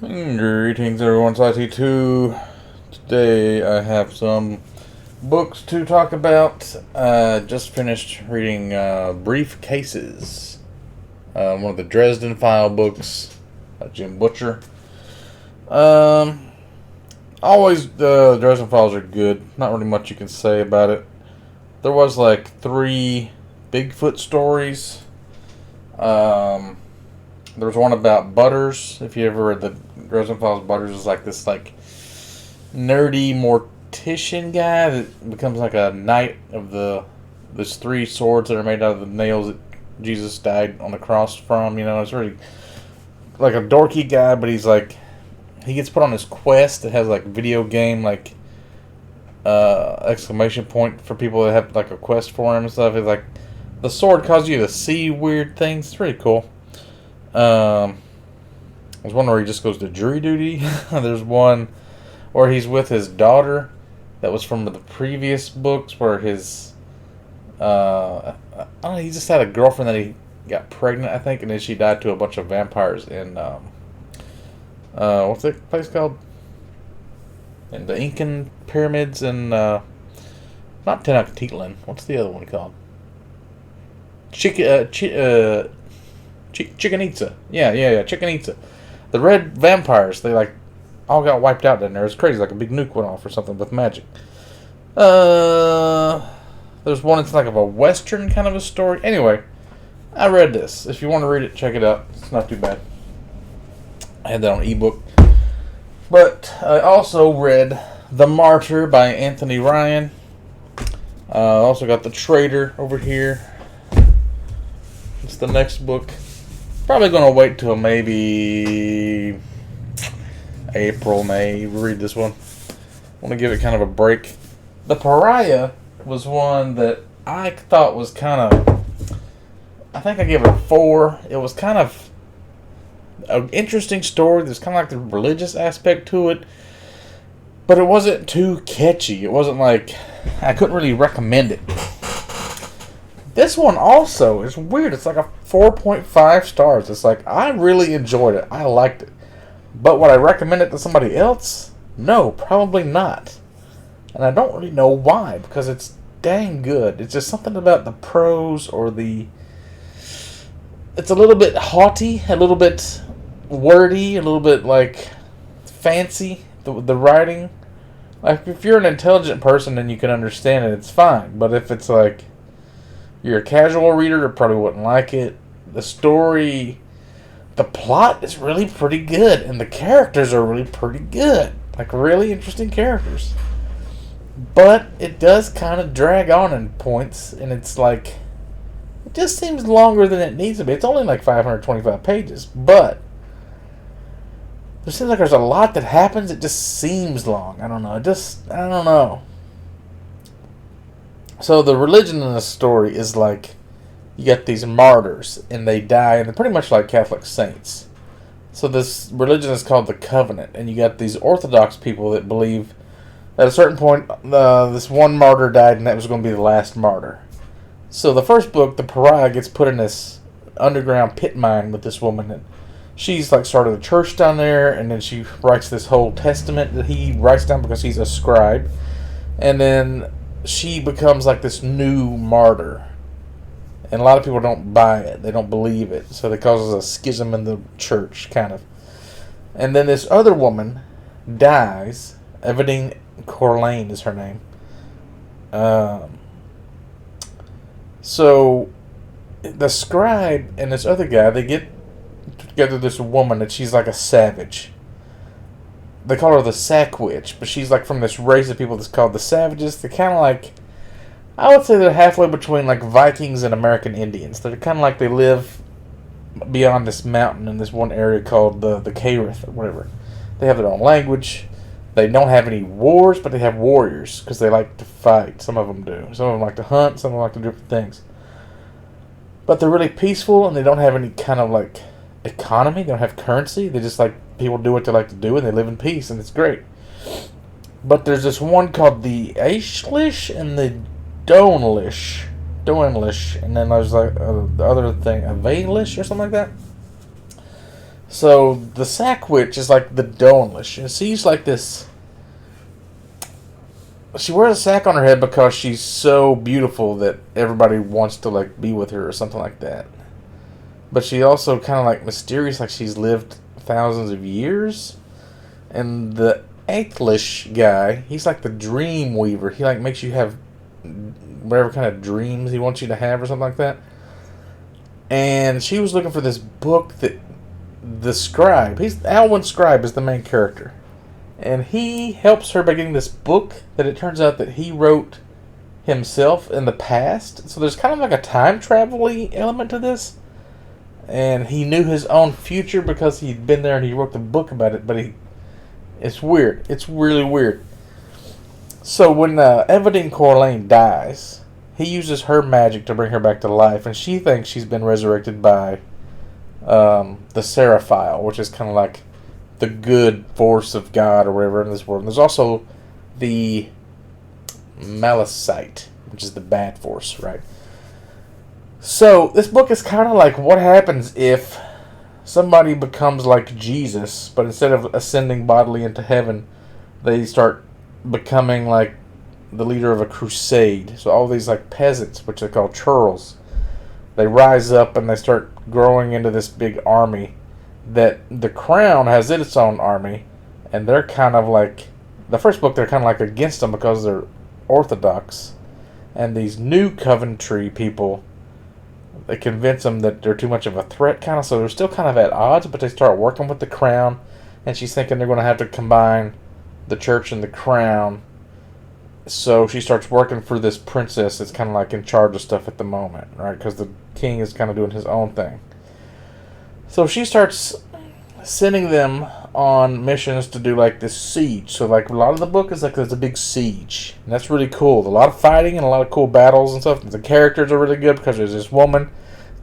Greetings everyone, it's IT2. Today I have some books to talk about. Just finished reading Brief Cases, one of the Dresden File books by Jim Butcher. Always the Dresden Files are good, not really much you can say about it. There was like 3 Bigfoot stories. There was one about Butters. If you ever read the Dresden Files, Butters is like this nerdy mortician guy that becomes like a knight of there's 3 swords that are made out of the nails that Jesus died on the cross from. It's really like a dorky guy, but he gets put on this quest that has like video game exclamation point for people that have like a quest for him and stuff. It's like the sword causes you to see weird things. It's pretty cool. There's one where he just goes to jury duty. There's one where he's with his daughter. That was from the previous books where his I don't know, he just had a girlfriend that he got pregnant, I think, and then she died to a bunch of vampires in what's that place called? In the Incan pyramids and not Tenochtitlan. What's the other one called? Chichen Itza. Yeah, Chichen Itza. The red vampires, they all got wiped out down there. It's crazy, like a big nuke went off or something with magic. There's one that's like of a western kind of a story. Anyway, I read this. If you want to read it, check it out. It's not too bad. I had that on ebook. But I also read The Martyr by Anthony Ryan. Also got The Traitor over here. It's the next book. Probably going to wait till maybe April, May. Read this one. Want to give it kind of a break. The Pariah was one that I thought was kind of... I think I gave it a 4. It was kind of an interesting story. There's kind of like the religious aspect to it. But it wasn't too catchy. It wasn't like... I couldn't really recommend it. This one also is weird. It's like a 4.5 stars. It's like, I really enjoyed it. I liked it. But would I recommend it to somebody else? No, probably not. And I don't really know why, because it's dang good. It's just something about the prose or it's a little bit haughty, a little bit wordy, a little bit fancy, the writing. Like, if you're an intelligent person and you can understand it, it's fine. But if it's like... you're a casual reader, you probably wouldn't like it. The story, the plot is really pretty good, and the characters are really pretty good. Like, really interesting characters. But it does kind of drag on in points, and it's like, it just seems longer than it needs to be. It's only like 525 pages, but there seems like there's a lot that happens. It just seems long. I don't know. I don't know. So the religion in the story is like, you get these martyrs, and they die, and they're pretty much like Catholic saints. So this religion is called the Covenant, and you got these Orthodox people that believe that at a certain point, this one martyr died, and that was going to be the last martyr. So the first book, the Pariah, gets put in this underground pit mine with this woman, and she's like started a church down there, and then she writes this whole testament that he writes down because he's a scribe, and then she becomes like this new martyr. And a lot of people don't buy it. They don't believe it. So it causes a schism in the church, kind of. And then this other woman dies. Evadine Corlane is her name. So the scribe and this other guy, they get together this woman that she's like a savage. They call her the Sack Witch, but she's like from this race of people that's called the Savages. They're kind of like, I would say they're halfway between like Vikings and American Indians. They're kind of like they live beyond this mountain in this one area called the Karith or whatever. They have their own language. They don't have any wars, but they have warriors because they like to fight. Some of them do. Some of them like to hunt. Some of them like to do different things. But they're really peaceful, and they don't have any kind of like economy. They don't have currency. They just like people do what they like to do, and they live in peace, and it's great. But there's this one called the Aishlish and the Donlish, and then there's like the other thing, Avalish or something like that. So the Sack Witch is like the Donelish, and she's like this. She wears a sack on her head because she's so beautiful that everybody wants to like be with her or something like that. But she also kind of like mysterious, like she's lived thousands of years. And the Athlish guy, he's like the dream weaver. He like makes you have whatever kind of dreams he wants you to have or something like that. And she was looking for this book that the scribe, Alwyn Scribe is the main character. And he helps her by getting this book that it turns out that he wrote himself in the past. So there's kind of like a time travel-y element to this. And he knew his own future because he'd been there and he wrote the book about it. But it's weird. It's really weird. So when Everdeen Corlane dies, he uses her magic to bring her back to life. And she thinks she's been resurrected by the Seraphile, which is kind of like the good force of God or whatever in this world. And there's also the Malicite, which is the bad force, right? So this book is kind of like what happens if somebody becomes like Jesus, but instead of ascending bodily into heaven, they start becoming like the leader of a crusade. So all these like peasants, which are called churls, they rise up and they start growing into this big army that the crown has its own army, and they're kind of like, the first book they're kind of like against them because they're orthodox, and these new Coventry people, they convince them that they're too much of a threat kind of, so they're still kind of at odds, but they start working with the crown, and she's thinking they're going to have to combine the church and the crown, so she starts working for this princess that's kind of like in charge of stuff at the moment, right, because the king is kind of doing his own thing. So she starts sending them on missions to do like this siege. So like a lot of the book is like there's a big siege. And that's really cool. A lot of fighting and a lot of cool battles and stuff. The characters are really good because there's this woman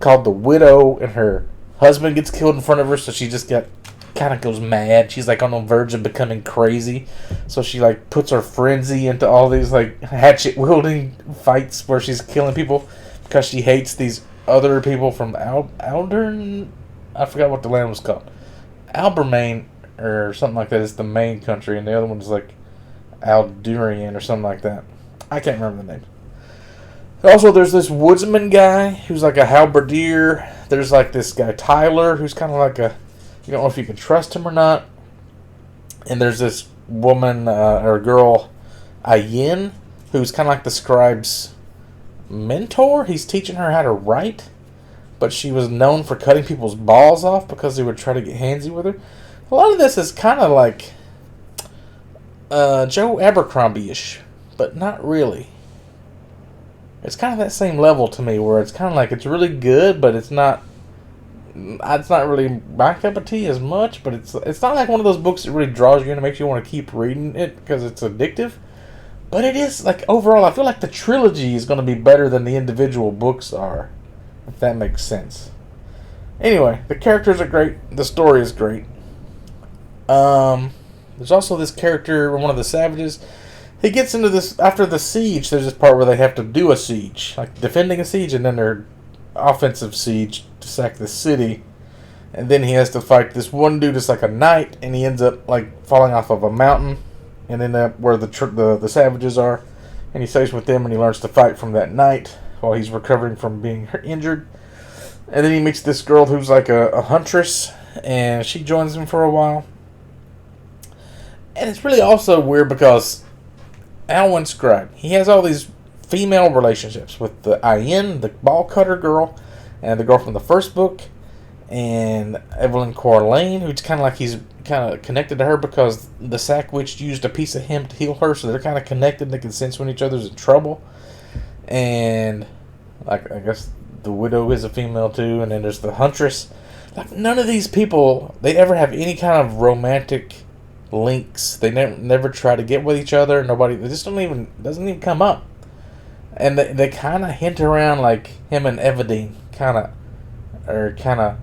called the Widow and her husband gets killed in front of her. So she just kind of goes mad. She's like on the verge of becoming crazy. So she like puts her frenzy into all these like hatchet wielding fights where she's killing people because she hates these other people from Aldern. I forgot what the land was called. Albermain or something like that is the main country, and the other one's like Aldurian or something like that. I can't remember the name. Also, there's this woodsman guy who's like a halberdier. There's like this guy Tyler who's kind of like you don't know if you can trust him or not. And there's this woman or girl, Ayin, who's kind of like the scribe's mentor. He's teaching her how to write. But she was known for cutting people's balls off because they would try to get handsy with her. A lot of this is kind of like Joe Abercrombie-ish, but not really. It's kind of that same level to me, where it's kind of like it's really good, but it's not really my cup of tea as much. But it's not like one of those books that really draws you in and makes you want to keep reading it because it's addictive. But it is like overall, I feel like the trilogy is going to be better than the individual books are. If that makes sense. Anyway, the characters are great. The story is great. There's also this character, one of the savages. He gets into this, after the siege, there's this part where they have to do a siege. Like defending a siege, and then their offensive siege to sack the city. And then he has to fight this one dude that's like a knight, and he ends up like falling off of a mountain. And then where the savages are. And he stays with them, and he learns to fight from that knight while he's recovering from being injured. And then he meets this girl who's like a huntress, and she joins him for a while. And it's really also weird because Alwyn Scribe, he has all these female relationships with the Ayin, the ball cutter girl, and the girl from the first book, and Evelyn Corlane, who's kind of like he's kind of connected to her because the Sack Witch used a piece of him to heal her, so they're kind of connected and they can sense when each other's in trouble. And like I guess the Widow is a female too, and then there's the Huntress. Like none of these people, they ever have any kind of romantic links. They never try to get with each other. Nobody, they just doesn't even come up. And they kind of hint around like him and Everdeen are kind of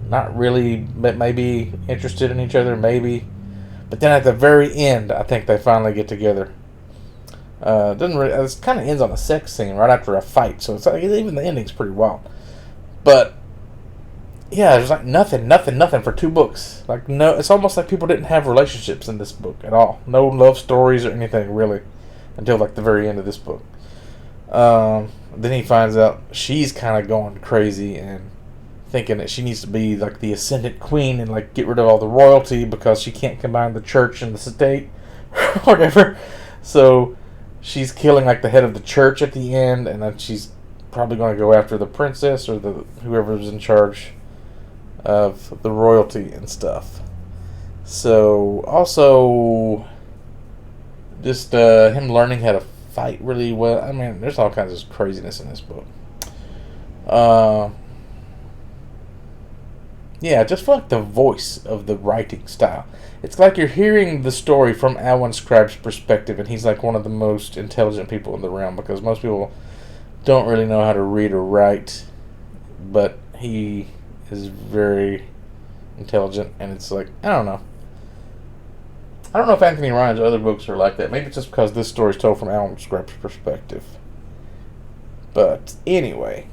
not really, but maybe interested in each other, maybe. But then at the very end, I think they finally get together. It kind of ends on a sex scene right after a fight, so it's like even the ending's pretty wild. But yeah, there's like nothing for 2 books. Like no, it's almost like people didn't have relationships in this book at all. No love stories or anything really, until like the very end of this book. Then he finds out she's kind of going crazy and thinking that she needs to be like the ascendant queen and like get rid of all the royalty because she can't combine the church and the state, or whatever. So she's killing like the head of the church at the end, and then she's probably going to go after the princess or the whoever's in charge of the royalty and stuff. So also just him learning how to fight really well. I mean, there's all kinds of craziness in this book. Yeah, just for like the voice of the writing style. It's like you're hearing the story from Alwyn Scribe's perspective, and he's like one of the most intelligent people in the realm, because most people don't really know how to read or write, but he is very intelligent, and it's like, I don't know. I don't know if Anthony Ryan's other books are like that. Maybe it's just because this story is told from Alwyn Scribe's perspective. But anyway,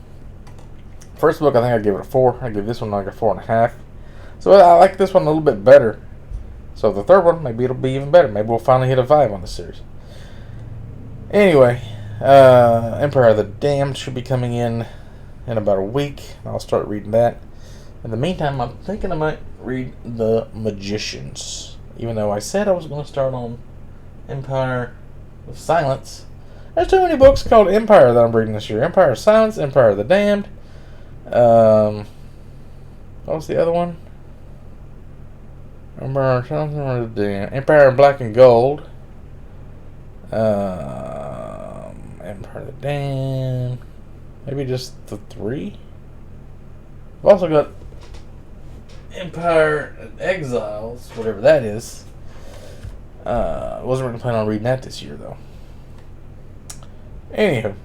first book I think I give it a 4. I give this one like a 4.5. So I like this one a little bit better. So the third one, maybe it'll be even better. Maybe we'll finally hit a 5 on the series. Anyway, Empire of the Damned should be coming in about a week. I'll start reading that. In the meantime, I'm thinking I might read The Magicians. Even though I said I was going to start on Empire of Silence. There's too many books called Empire that I'm reading this year. Empire of Silence, Empire of the Damned. What was the other one? Empire in Black and Gold. Empire of the Damned. Maybe just the 3. I've also got Empire Exiles, whatever that is. Wasn't really planning on reading that this year, though. Anywho,